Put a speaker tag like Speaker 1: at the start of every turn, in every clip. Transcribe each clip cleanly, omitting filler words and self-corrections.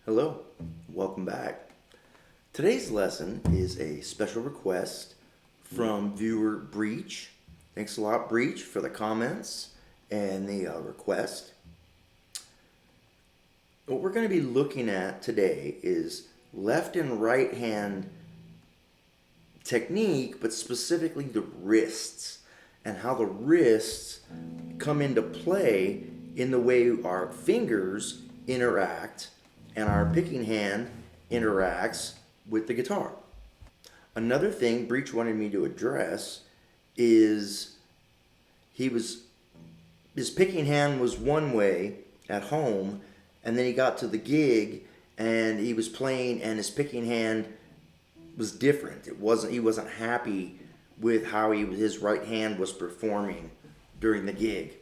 Speaker 1: Hello, welcome back. Today's lesson is a special request from viewer Breach. Thanks a lot, Breach, for the comments and the request. What we're going to be looking at today is left and right hand technique, but specifically the wrists and how the wrists come into play in the way our fingers interact and our picking hand interacts with the guitar. Another thing Breach wanted me to address is his picking hand was one way at home, and then he got to the gig and he was playing and his picking hand was different. He wasn't happy with how his right hand was performing during the gig.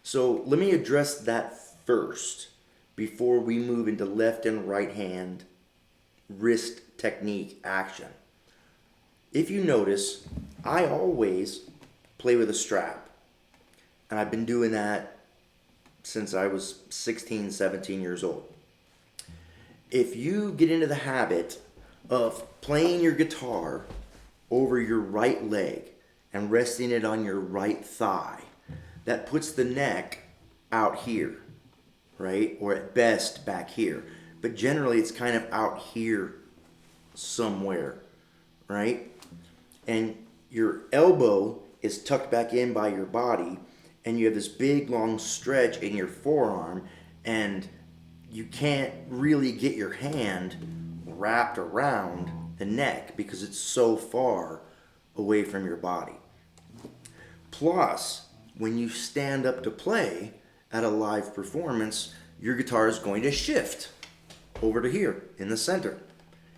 Speaker 1: So let me address that first before we move into left and right hand wrist technique action. If you notice, I always play with a strap. And I've been doing that since I was 16, 17 years old. If you get into the habit of playing your guitar over your right leg and resting it on your right thigh, that puts the neck out here, right? Or at best back here. But generally it's kind of out here somewhere, right? And your elbow is tucked back in by your body, and you have this big long stretch in your forearm, and you can't really get your hand wrapped around the neck because it's so far away from your body. Plus, when you stand up to play at a live performance, your guitar is going to shift over to here in the center.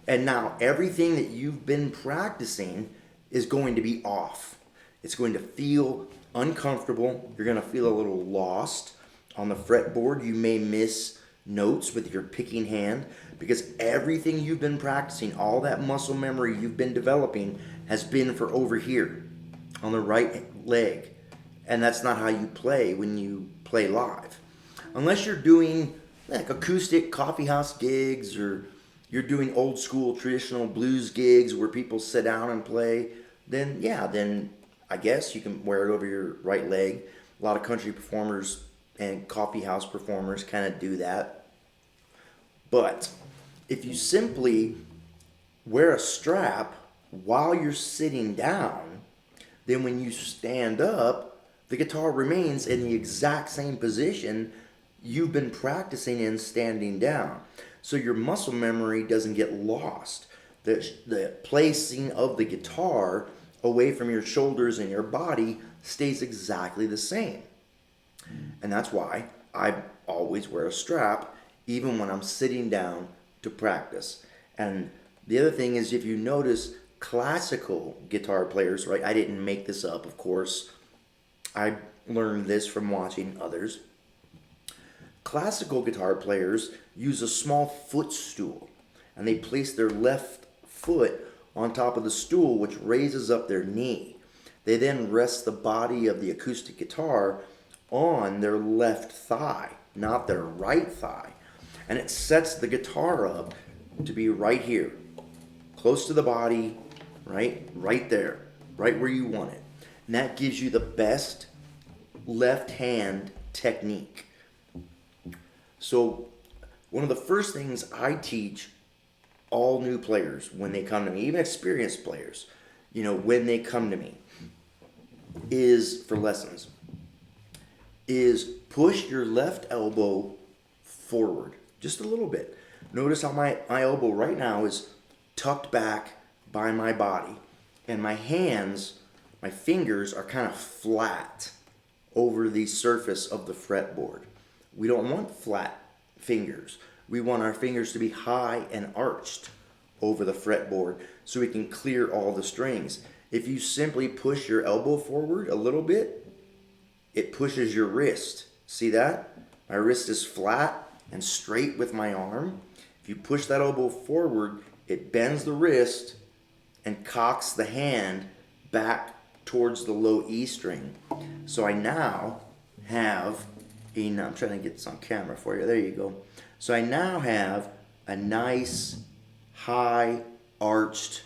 Speaker 1: And now everything that you've been practicing is going to be off. It's going to feel uncomfortable. You're going to feel a little lost on the fretboard. You may miss notes with your picking hand because everything you've been practicing, all that muscle memory you've been developing has been for over here on the right leg. And that's not how you play when you play live. Unless you're doing like acoustic coffee house gigs, or you're doing old school traditional blues gigs where people sit down and play, then I guess you can wear it over your right leg. A lot of country performers and coffee house performers kind of do that. But if you simply wear a strap while you're sitting down, then when you stand up, the guitar remains in the exact same position you've been practicing in standing down. So your muscle memory doesn't get lost. The placing of the guitar away from your shoulders and your body stays exactly the same. And that's why I always wear a strap even when I'm sitting down to practice. And the other thing is, if you notice, classical guitar players, right? I didn't make this up, of course. I learned this from watching others. Classical guitar players use a small footstool, and they place their left foot on top of the stool, which raises up their knee. They then rest the body of the acoustic guitar on their left thigh, not their right thigh. And it sets the guitar up to be right here, close to the body, right there, right where you want it. And that gives you the best left hand technique. So one of the first things I teach all new players when they come to me, even experienced players, when they come to me, is for lessons, is push your left elbow forward just a little bit. Notice how my elbow right now is tucked back by my body, and my fingers are kind of flat over the surface of the fretboard. We don't want flat fingers. We want our fingers to be high and arched over the fretboard so we can clear all the strings. If you simply push your elbow forward a little bit, it pushes your wrist. See that? My wrist is flat and straight with my arm. If you push that elbow forward, it bends the wrist and cocks the hand back towards the low E string. So I now have I'm trying to get this on camera for you. There you go. So I now have a nice high arched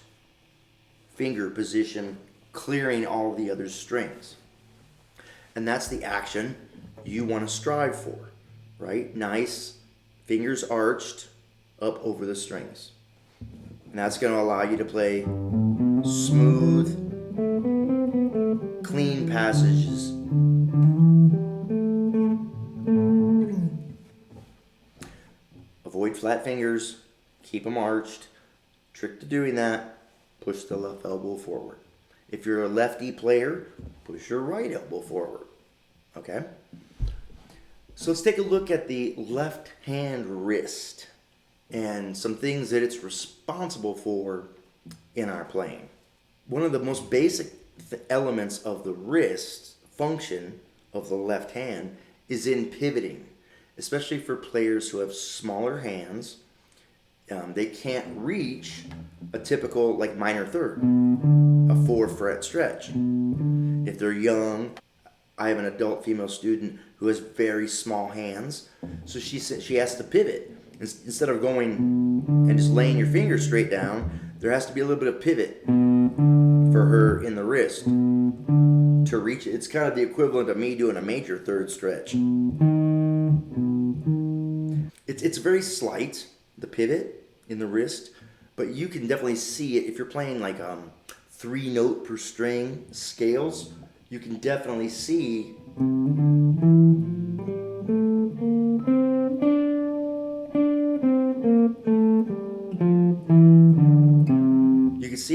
Speaker 1: finger position clearing all the other strings. And that's the action you want to strive for, right? Nice, fingers arched up over the strings. And that's going to allow you to play smooth, clean passages. Avoid flat fingers, keep them arched. Trick to doing that, push the left elbow forward. If you're a lefty player, push your right elbow forward. Okay? So let's take a look at the left hand wrist and some things that it's responsible for in our playing. One of the most basic elements of the wrist function of the left hand is in pivoting, especially for players who have smaller hands. They can't reach a typical like minor third, a 4-fret stretch. If they're young, I have an adult female student who has very small hands, so she has to pivot. Instead of going and just laying your fingers straight down, there has to be a little bit of pivot for her in the wrist to reach it. It's kind of the equivalent of me doing a major third stretch. It's very slight, the pivot in the wrist, but you can definitely see it if you're playing like 3 note per string scales. You can definitely see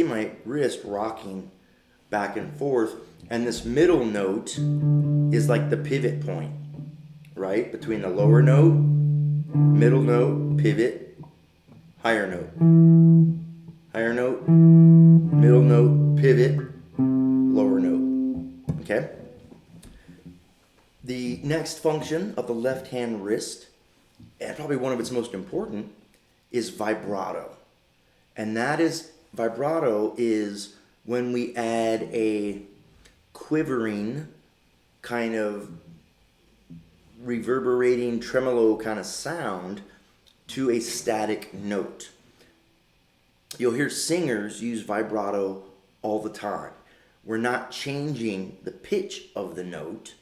Speaker 1: my wrist rocking back and forth, and this middle note is like the pivot point, right? Between the lower note, middle note, pivot, higher note, middle note, pivot, lower note. Okay? The next function of the left hand wrist, and probably one of its most important, is vibrato. And that is, vibrato is when we add a quivering kind of reverberating tremolo kind of sound to a static note. You'll hear singers use vibrato all the time. We're not changing the pitch of the note.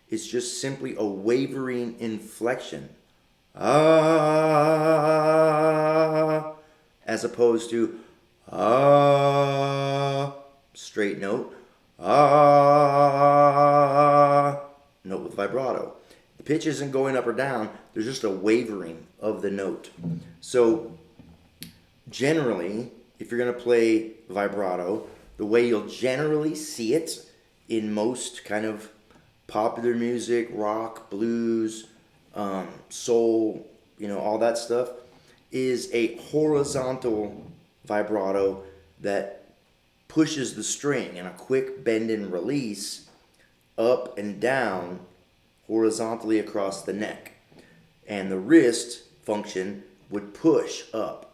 Speaker 1: It's just simply a wavering inflection. Ah, as opposed to ah, straight note. Ah, note with vibrato. The pitch isn't going up or down. There's just a wavering of the note. So generally, if you're going to play vibrato, the way you'll generally see it in most kind of popular music, rock, blues, soul, all that stuff, is a horizontal vibrato that pushes the string in a quick bend and release up and down horizontally across the neck. And the wrist function would push up.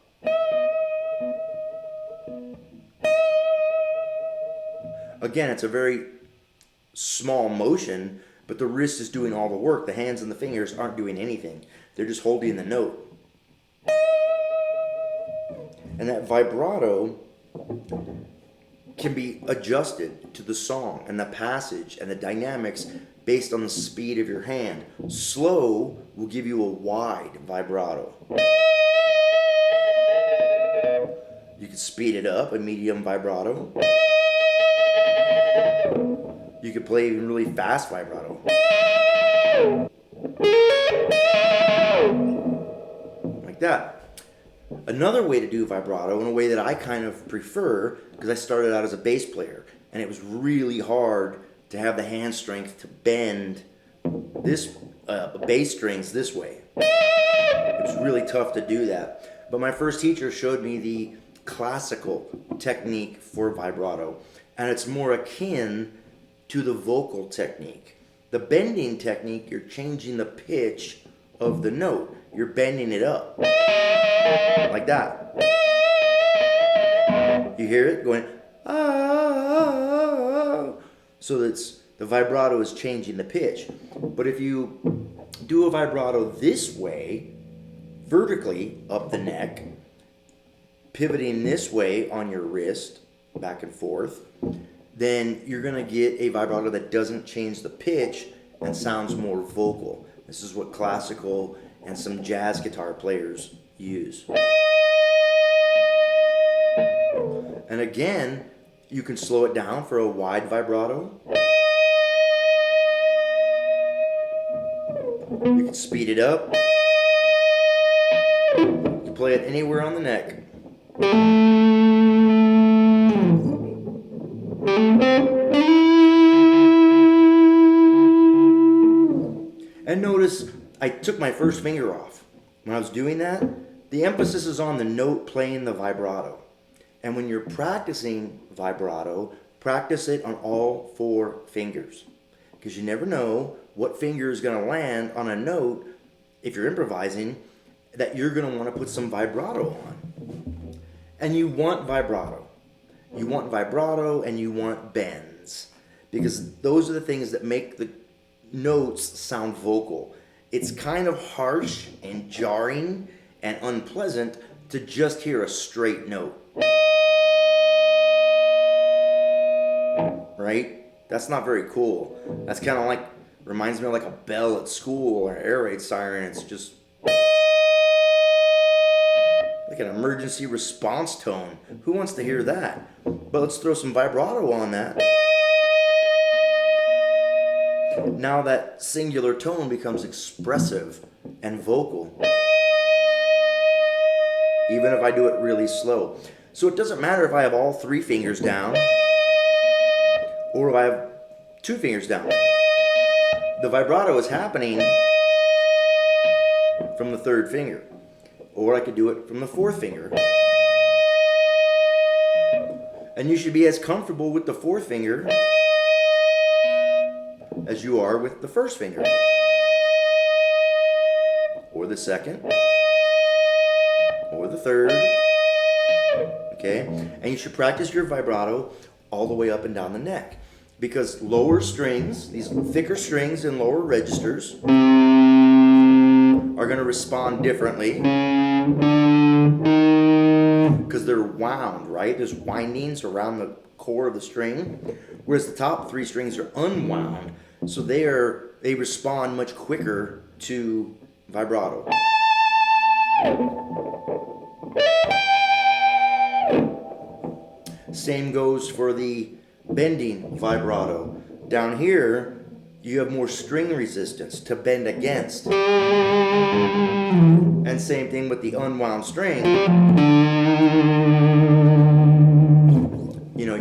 Speaker 1: Again, it's a very small motion, but the wrist is doing all the work. The hands and the fingers aren't doing anything. They're just holding the note. And that vibrato can be adjusted to the song and the passage and the dynamics based on the speed of your hand. Slow will give you a wide vibrato. You can speed it up, a medium vibrato. You could play even really fast vibrato. Like that. Another way to do vibrato, in a way that I kind of prefer, because I started out as a bass player, and it was really hard to have the hand strength to bend this bass strings this way. It was really tough to do that. But my first teacher showed me the classical technique for vibrato, and it's more akin to the vocal technique. The bending technique, you're changing the pitch of the note. You're bending it up. Like that. You hear it going, ah. So that's the vibrato is changing the pitch. But if you do a vibrato this way, vertically up the neck, pivoting this way on your wrist, back and forth, then you're going to get a vibrato that doesn't change the pitch and sounds more vocal. This is what classical and some jazz guitar players use. And again, you can slow it down for a wide vibrato. You can speed it up. You can play it anywhere on the neck. And notice I took my first finger off. When I was doing that, the emphasis is on the note playing the vibrato. And when you're practicing vibrato, practice it on all 4 fingers. Because you never know what finger is going to land on a note, if you're improvising, that you're going to want to put some vibrato on. And you want vibrato. You want vibrato and you want bends. Because those are the things that make the notes sound vocal. It's kind of harsh and jarring and unpleasant to just hear a straight note. Right? That's not very cool. That's kind of like, reminds me of like a bell at school or an air raid siren. It's just like an emergency response tone. Who wants to hear that? But let's throw some vibrato on that. Now that singular tone becomes expressive and vocal, even if I do it really slow. So it doesn't matter if I have all 3 fingers down or if I have 2 fingers down. The vibrato is happening from the 3rd finger, or I could do it from the 4th finger. And you should be as comfortable with the 4th finger as you are with the 1st finger, or the 2nd, or the 3rd. Okay? And you should practice your vibrato all the way up and down the neck. Because lower strings, these thicker strings in lower registers, are going to respond differently because they're wound, right? There's windings around the core of the string, whereas the top 3 strings are unwound. So they respond much quicker to vibrato. Same goes for the bending vibrato. Down here, you have more string resistance to bend against. And same thing with the unwound string. You know,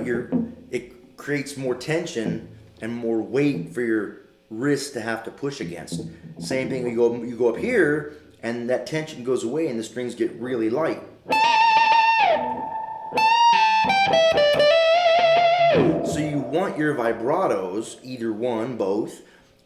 Speaker 1: it creates more tension and more weight for your wrist to have to push against. Same thing, you go up here, and that tension goes away and the strings get really light. So you want your vibratos, either one, both,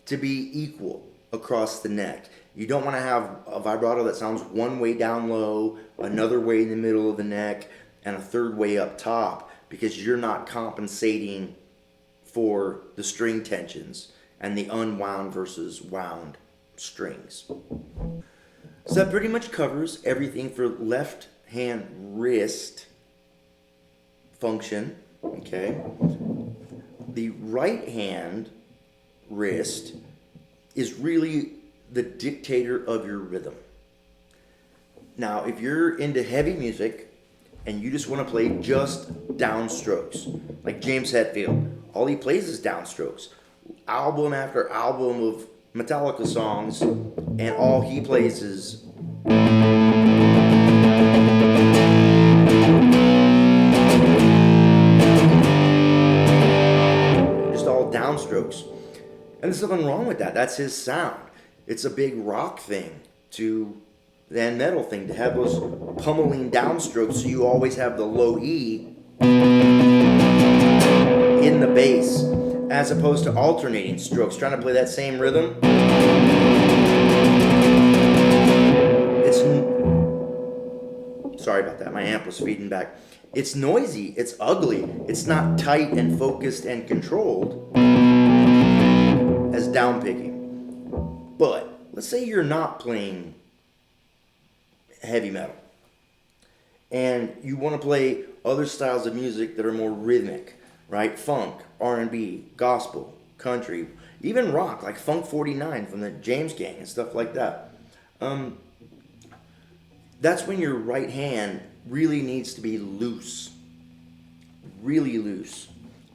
Speaker 1: to be equal across the neck. You don't want to have a vibrato that sounds one way down low, another way in the middle of the neck, and a 3rd way up top, because you're not compensating for the string tensions and the unwound versus wound strings. So that pretty much covers everything for left hand wrist function. Okay. The right hand wrist is really the dictator of your rhythm. Now, if you're into heavy music and you just want to play just downstrokes, like James Hetfield, all he plays is downstrokes. Album after album of Metallica songs, and all he plays is just all downstrokes. And there's nothing wrong with that. That's his sound. It's a big rock thing and metal thing to have those pummeling downstrokes, so you always have the low E in the bass, as opposed to alternating strokes, trying to play that same rhythm. Sorry about that, my amp was feeding back. It's noisy, it's ugly, it's not tight and focused and controlled as downpicking. But let's say you're not playing heavy metal and you want to play other styles of music that are more rhythmic, right? Funk, R&B, gospel, country, even rock, like Funk 49 from the James Gang and stuff like that. That's when your right hand really needs to be loose, really loose,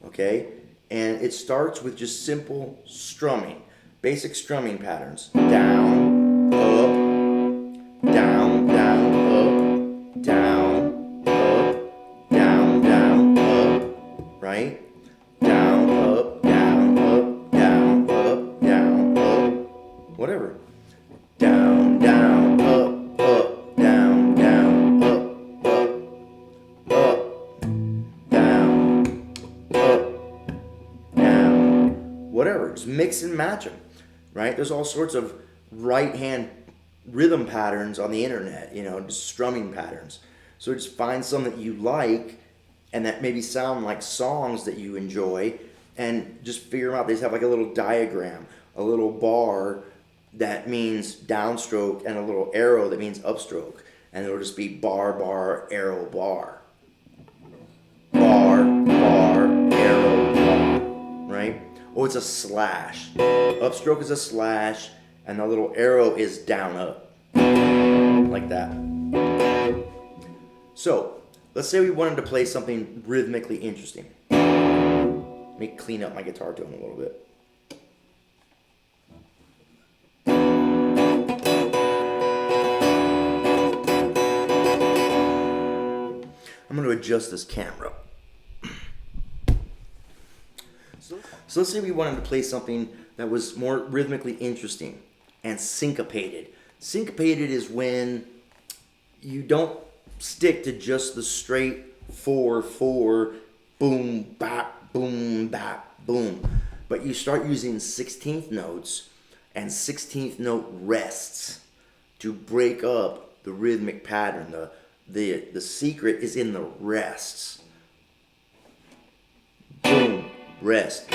Speaker 1: okay? And it starts with just simple strumming, basic strumming patterns. Down, up, down, down, up, down, up, down, down, up, right? Down, up, down, up, down, up, down, up, whatever. Down, down, up, up, down, down, up, up, down, up, down, whatever. Just mix and match them, right? There's all sorts of right hand rhythm patterns on the internet, you know, just strumming patterns. So just find some that you like and that maybe sound like songs that you enjoy, and just figure them out. They just have like a little diagram, a little bar that means downstroke, and a little arrow that means upstroke. And it'll just be bar, bar, arrow, bar. Bar, bar, arrow, bar. Right? Oh, it's a slash. Upstroke is a slash, and the little arrow is down, up. Like that. So, let's say we wanted to play something rhythmically interesting. Let me clean up my guitar tone a little bit. I'm going to adjust this camera. So let's say we wanted to play something that was more rhythmically interesting and syncopated. Syncopated is when you don't stick to just the straight 4/4, boom, bap, boom, bap, boom. But you start using 16th notes and 16th note rests to break up the rhythmic pattern. The secret is in the rests. Boom, rest,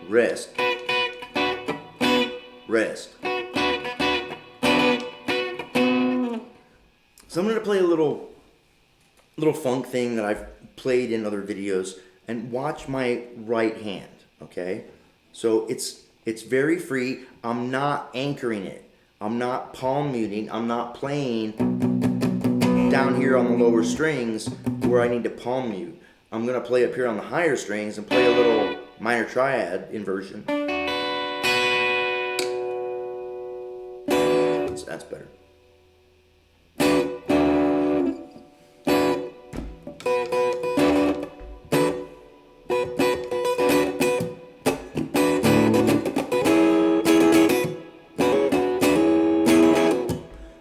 Speaker 1: rest, rest. So I'm going to play a little funk thing that I've played in other videos, and watch my right hand, okay? So it's very free. I'm not anchoring it. I'm not palm muting. I'm not playing down here on the lower strings where I need to palm mute. I'm going to play up here on the higher strings and play a little minor triad inversion. That's better.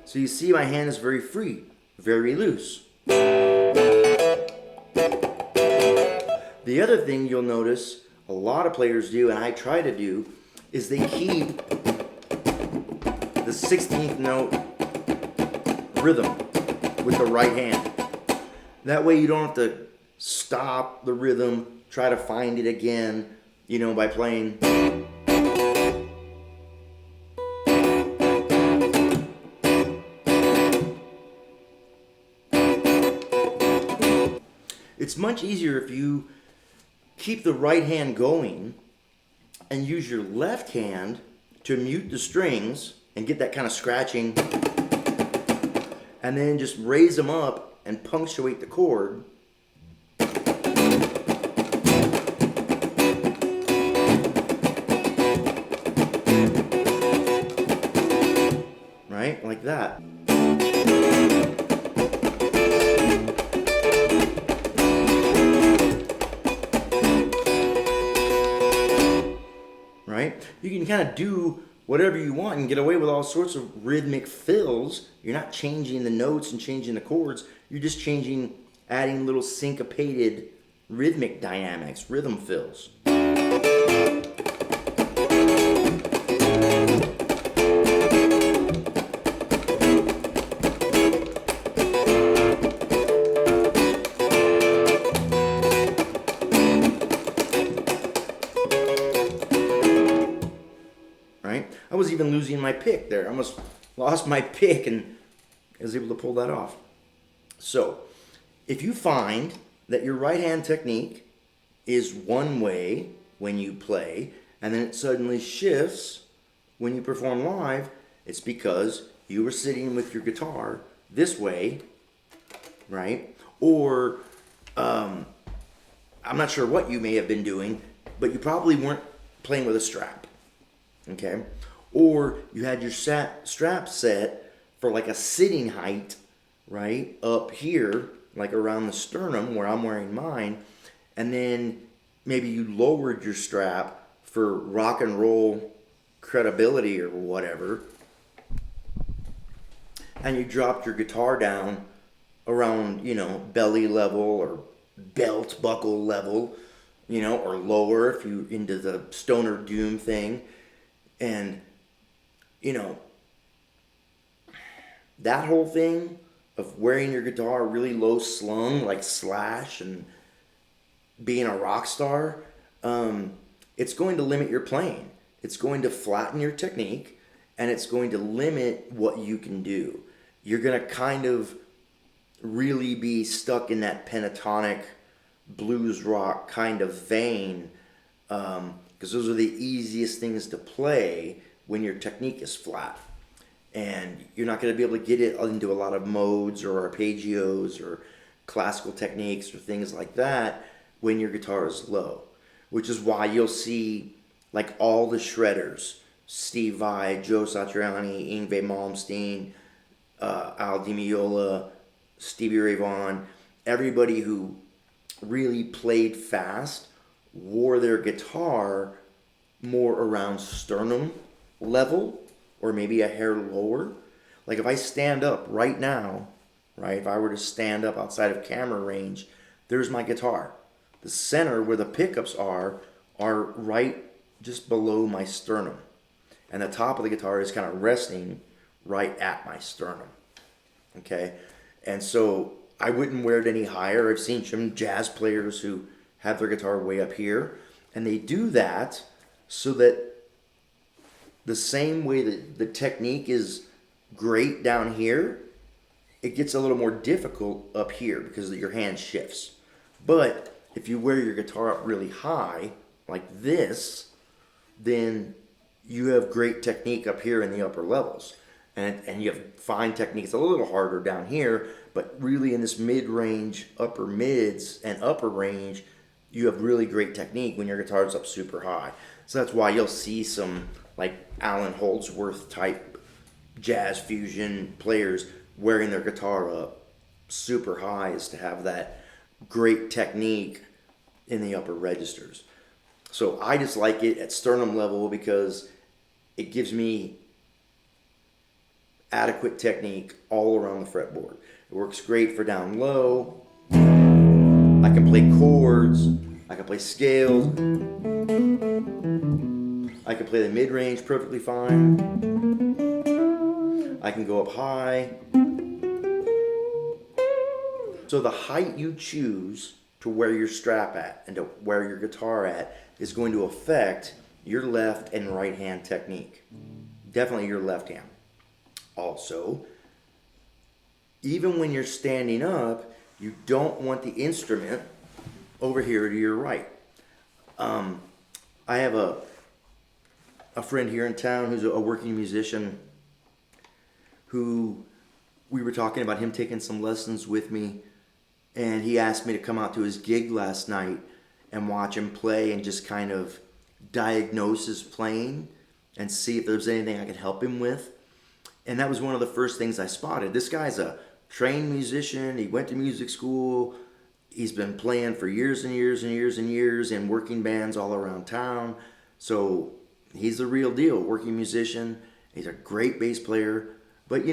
Speaker 1: So you see my hand is very free, very loose. The other thing you'll notice a lot of players do, and I try to do, is they keep the 16th note rhythm with the right hand. That way you don't have to stop the rhythm, try to find it again, you know, by playing. It's much easier if you keep the right hand going and use your left hand to mute the strings and get that kind of scratching, and then just raise them up and punctuate the chord. Right? Like that. Right? You can kind of do whatever you want and get away with all sorts of rhythmic fills. You're not changing the notes and changing the chords. You're just adding little syncopated rhythmic dynamics, rhythm fills. I was my pick there. I almost lost my pick and I was able to pull that off. So, if you find that your right hand technique is one way when you play, and then it suddenly shifts when you perform live, it's because you were sitting with your guitar this way, right? Or I'm not sure what you may have been doing, but you probably weren't playing with a strap, okay? Or you had your strap set for like a sitting height, right, up here, like around the sternum where I'm wearing mine, and then maybe you lowered your strap for rock and roll credibility or whatever, and you dropped your guitar down around, belly level or belt buckle level, or lower if you into the stoner doom thing. And, that whole thing of wearing your guitar really low slung like Slash and being a rock star, it's going to limit your playing. It's going to flatten your technique, and it's going to limit what you can do. You're going to kind of really be stuck in that pentatonic blues rock kind of vein, because those are the easiest things to play when your technique is flat. And you're not going to be able to get it into a lot of modes or arpeggios or classical techniques or things like that when your guitar is low. Which is why you'll see like all the shredders, Steve Vai, Joe Satriani, Yngwie Malmsteen, Al Di Meola, Stevie Ray Vaughan, everybody who really played fast wore their guitar more around sternum level or maybe a hair lower. Like if I stand up right now, right, if I were to stand up outside of camera range, there's my guitar. The center where the pickups are right just below my sternum. And the top of the guitar is kind of resting right at my sternum. Okay? And so I wouldn't wear it any higher. I've seen some jazz players who have their guitar way up here. And they do that so that the same way that the technique is great down here, it gets a little more difficult up here because your hand shifts. But if you wear your guitar up really high, like this, then you have great technique up here in the upper levels. And you have fine technique. It's a little harder down here, but really in this mid-range, upper mids, and upper range, you have really great technique when your guitar's up super high. So that's why you'll see some like Alan Holdsworth type jazz fusion players wearing their guitar up super high, is to have that great technique in the upper registers. So I just like it at sternum level because it gives me adequate technique all around the fretboard. It works great for down low. I can play chords. I can play scales. I can play the mid-range perfectly fine. I can go up high. So the height you choose to wear your strap at and to wear your guitar at is going to affect your left and right hand technique. Definitely your left hand. Also, even when you're standing up, you don't want the instrument over here to your right. I have a friend here in town who's a working musician who we were talking about him taking some lessons with me, and he asked me to come out to his gig last night and watch him play and just kind of diagnose his playing and see if there's anything I could help him with. And that was one of the first things I spotted. This guy's a trained musician. He went to music school. He's been playing for years and years and years and years in working bands all around town. So he's the real deal, working musician. He's a great bass player. But,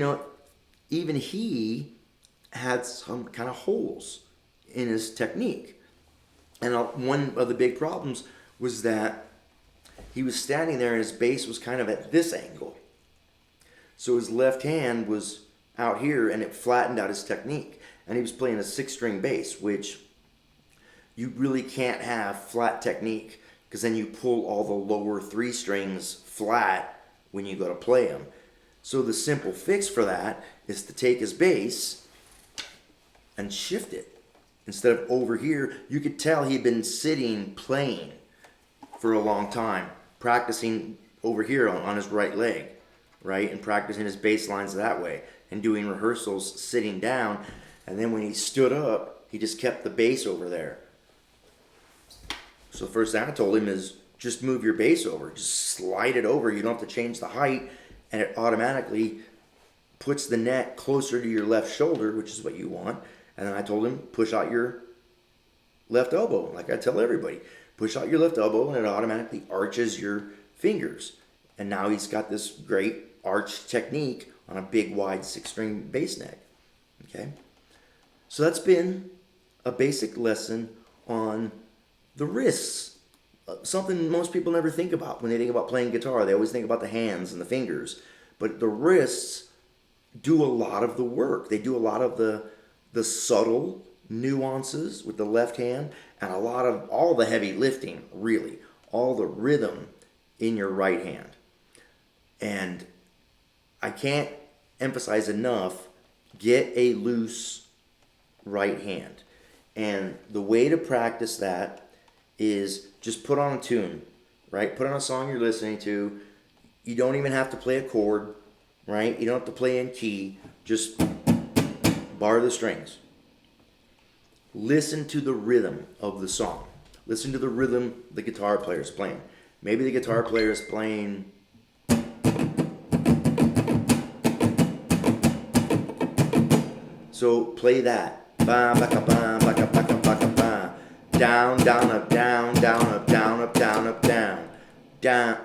Speaker 1: even he had some kind of holes in his technique. And one of the big problems was that he was standing there and his bass was kind of at this angle. So his left hand was out here and it flattened out his technique. And he was playing a 6-string bass, which you really can't have flat technique because then you pull all the lower 3 strings flat when you go to play them. So the simple fix for that is to take his bass and shift it. Instead of over here, you could tell he'd been sitting playing for a long time, practicing over here on his right leg, right? And practicing his bass lines that way and doing rehearsals sitting down. And then when he stood up, he just kept the bass over there. So the first thing I told him is just move your bass over. Just slide it over. You don't have to change the height. And it automatically puts the neck closer to your left shoulder, which is what you want. And then I told him, push out your left elbow. Like I tell everybody, push out your left elbow and it automatically arches your fingers. And now he's got this great arch technique on a big, wide 6-string bass neck. Okay? So that's been a basic lesson on the wrists. Something most people never think about when they think about playing guitar. They always think about the hands and the fingers. But the wrists do a lot of the work. They do a lot of the subtle nuances with the left hand and a lot of all the heavy lifting, really. All the rhythm in your right hand. And I can't emphasize enough, get a loose right hand. And the way to practice that is just put on a tune, right? Put on a song you're listening to. You don't even have to play a chord, right? You don't have to play in key. Just bar the strings. Listen to the rhythm of the song. Listen to the rhythm the guitar player is playing. Maybe the guitar player is playing so play that. Ba ba ka ba ba ka ba ka ba ka ba. Down, down, up, down, down, up, down, up, down, up, down. Down,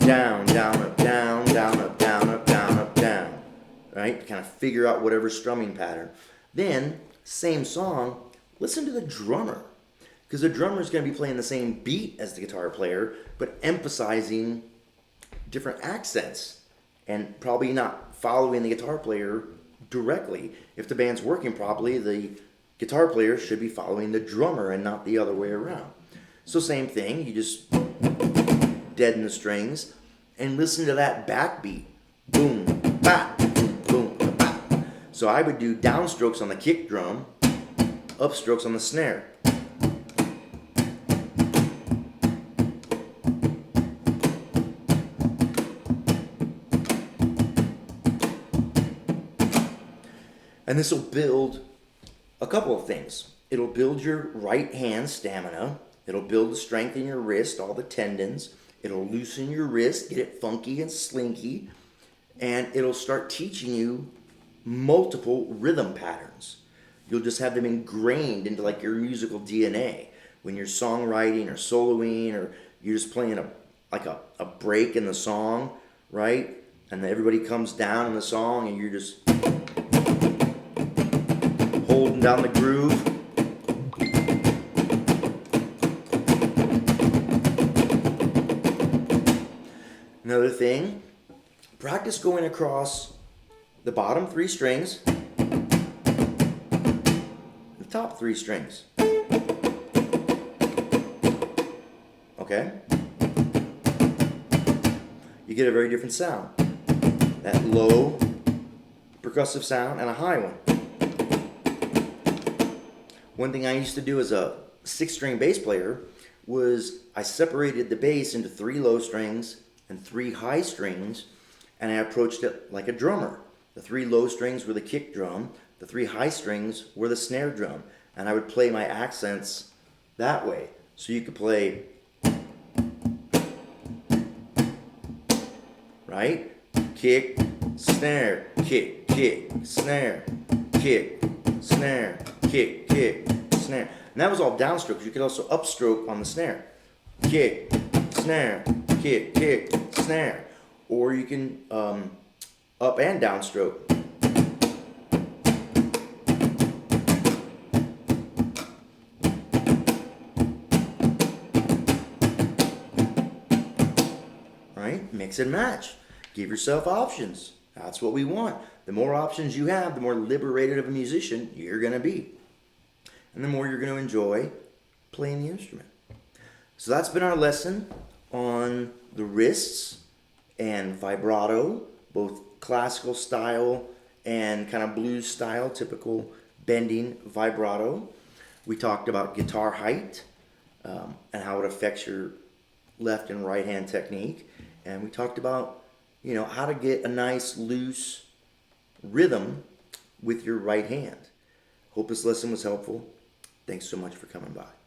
Speaker 1: down, down, up, down, down, up, down, up, down, up, down. Right? Kind of figure out whatever strumming pattern. Then, same song, listen to the drummer. Because the drummer is going to be playing the same beat as the guitar player, but emphasizing different accents and probably not following the guitar player directly. If the band's working properly, the guitar player should be following the drummer and not the other way around. So same thing, you just deaden the strings and listen to that backbeat. Boom, bap, boom, boom, bap. So I would do downstrokes on the kick drum, upstrokes on the snare. And this will build a couple of things. It'll build your right hand stamina. It'll build the strength in your wrist, all the tendons. It'll loosen your wrist, get it funky and slinky. And it'll start teaching you multiple rhythm patterns. You'll just have them ingrained into like your musical DNA. When you're songwriting or soloing or you're just playing a break in the song, right? And everybody comes down in the song and you're just holding down the groove. Another thing, practice going across the bottom 3 strings, the top 3 strings. Okay? You get a very different sound. That low percussive sound and a high one. One thing I used to do as a 6-string bass player was I separated the bass into 3 low strings and 3 high strings, and I approached it like a drummer. The 3 low strings were the kick drum, the 3 high strings were the snare drum, and I would play my accents that way. So you could play, right? Kick, snare, kick, kick, snare, kick, snare, kick, kick, snare. And that was all downstrokes. You could also upstroke on the snare. Kick, snare, kick, kick, snare. Or you can up and downstroke. Right? Mix and match. Give yourself options. That's what we want. The more options you have, the more liberated of a musician you're going to be. And the more you're going to enjoy playing the instrument. So that's been our lesson on the wrists and vibrato, both classical style and kind of blues style, typical bending vibrato. We talked about guitar height and how it affects your left and right hand technique. And we talked about, how to get a nice loose rhythm with your right hand. Hope this lesson was helpful. Thanks so much for coming by.